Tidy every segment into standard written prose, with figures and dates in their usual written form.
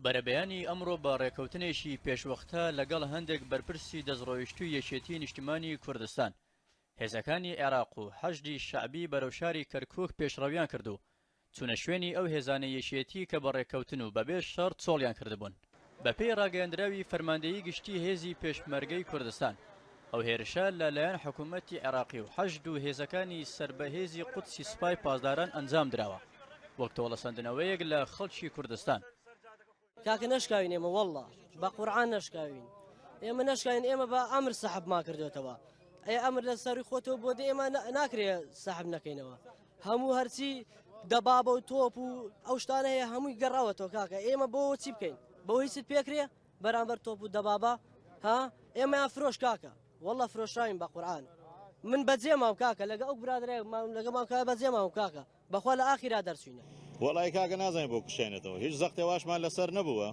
بەرەبەیانی ئەمڕۆ بە ڕێکەوتنێکی پێشوەختە لەگەڵ هەندێک بەرپرسی دەستڕۆیشتووی یەکێتی نیشتیمانی کوردستان هێزەکانی عێراق و حەشدی شەعبی بەرەو شاری کەرکووک پێشڕەویان کردو چونە شوێنی ئەو هێزانە یەکێتی کە بە ڕێکەوتن و بەبێ شەڕ چۆڵیان کردبوون. بەپێی ڕاگەیاندراوی فەرماندەیی گشتی هێزی پێشمەرگەی کوردستان، ئەو هێرشە لەلایەن حکوومەتی عێراقی و حەشد و هێزەکانی سەربەهێزی قودسی سوپای پاسداران ئەنجام درراوە وەک تۆڵەسەندنەوەیەک لە خەڵکی کوردستان. کاکە نەشکاوین ئێمە وەڵڵا بە قورعان نەشکاوین، ئێمە نەشکاوین، ئێمە بە ئەمر سەحب ما کردوێتەوە. ئەی ئەمر لە سەری خۆتەوە بۆ دێ ئێمە ناکرێت سەحب نەکەینەوە. هەموو هەرچی دەبابە و تۆپ و ئەو شتانە هەیە هەمووی گەڕاوەتەوە کاکە. ئێمە بۆ چی بکەین؟ بەوەی چیت پێکرێ بەرامبەر تۆپ و دەبابە ها ئێمە یان فرۆش کاکە، وەڵڵا فرۆشراوین بە قورعان. من بەجێ ماو کاکە لەگە ئەو برادرێک لەگە ماکە بەجێ ماو کاکە بەخوا لە ئاخیرا دەرچوینە. وەڵای کاکە نازانین بۆ کوشێنێتەوە، هیچ زەختێ واشمان لەسەر نەبووە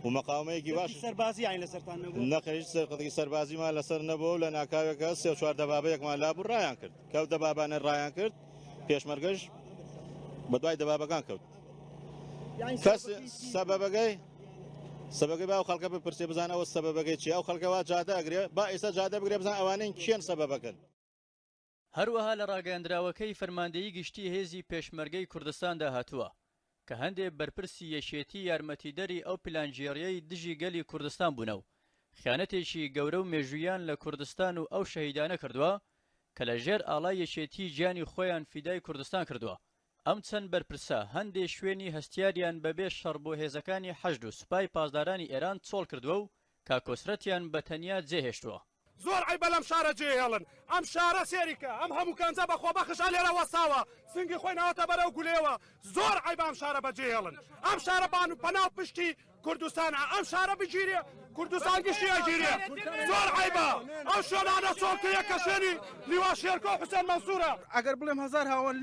و مەقاومەیەکی باش سەربازی عین لەسەرتان نەبوو نەقەی سەرقەتی سەربازیمان لەسەر نەبوو لە ناکاوێکە سێ چوار دەبابەیەکمان لابوو ڕایان کرد کەوت دەبابانە ڕایان کرد پێشمەرگەش بە دوای دەبابەکان کەوت. کەس سەبەبەکەی با ئەو خەڵکە بپرسێ بزانە ئەوە سەبەبەکەی چی، ئەو خەڵکەوە جادە ئەگرێ با ئێستا جادە بگرێ بزان ئەوانەی کێن سەبەبەکەن. هەروەها لە ڕاگەیاندراوەکەی فەرماندەیی گشتی هێزی پێشمەرگەی کوردستاندا هاتووە کە هەندێک بەرپرسی یەکێتی یارمەتیدەری ئەو پلانگیریەی دژی گەلی کوردستان بوونە و خیانەتێکی گەورە و مێژوویان لە کوردستان و ئەو شەهیدانە کردووە کە لە ژێر ئاڵای یەکێتی گیانی خۆیان فیدای کوردستان کردووە. ئەم چەند بەرپرسە هەندێک شوێنی هەستیاریان بەبێ شەڕ بۆ هێزەکانی حەشد و سوپای پاسدارانی ئێران چۆڵ کردووە و کاکۆسرەتیان بە تەنیا جێهێشتووە. زۆر عیبە لەم شارە جێهێڵن، ئەم شارە سێریکە، ئەم هەموو کەنجە بەخۆ بەخشا لێرە وەساوە سنگی خۆی ناوەتە بەرەو گولێوە. زۆر عیبە ئەم شارە بەجێهێڵن، ئەم شارە بان و پەناو پشتی کوردستانە، ئەم شارە بگیرێ کوردستان گشتی ئەگیرێ. زۆر عیبە ئەو شوێنانە چۆڵکەیە کە شوێنی لیوا شێرکۆ و حوسێن مەنسوورە. ئەگەر بڵێم هەزار هاوڵ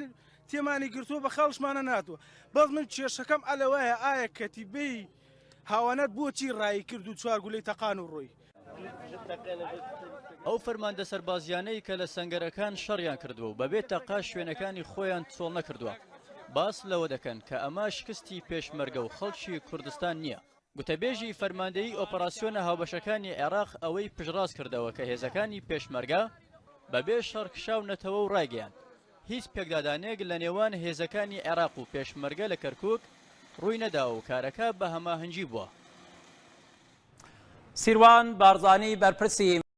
تێمانی گرتووە بە خەڵشمانە ناتوە. بەڵ من کێشەکەم ئەلەوەیە ئایا کەتیبەی هاوانەت بۆچی ڕایی کرد و چوار گولەی تەقان و ڕۆی. ئەو فەرماندە سەربازیانەی کە لە سەنگەرەکان شەڕیان کردووە و بەبێ تەقا شوێنەکانی خۆیان چۆڵ نەکردووە باس لەوە دەکەن کە ئەمە شکستی پێشمەرگە و خەڵکی کوردستان نییە. گوتەبێژی فەرماندەیی ئۆپەراسیۆنە هاوبەشەکانی عێراق ئەوەی پژڕاز کردەوە کە هێزەکانی پێشمەرگە بەبێ شەڕ کشاونەتەوە و ڕایگەیان هیچ پێکدادانێک لە نێوان هێزەکانی عێراق و پێشمەرگە لە کەرکووک ڕووی نەداوە و کارەکە بە هەماهەنگی بووە. سیروان بارزانی بەرپرسی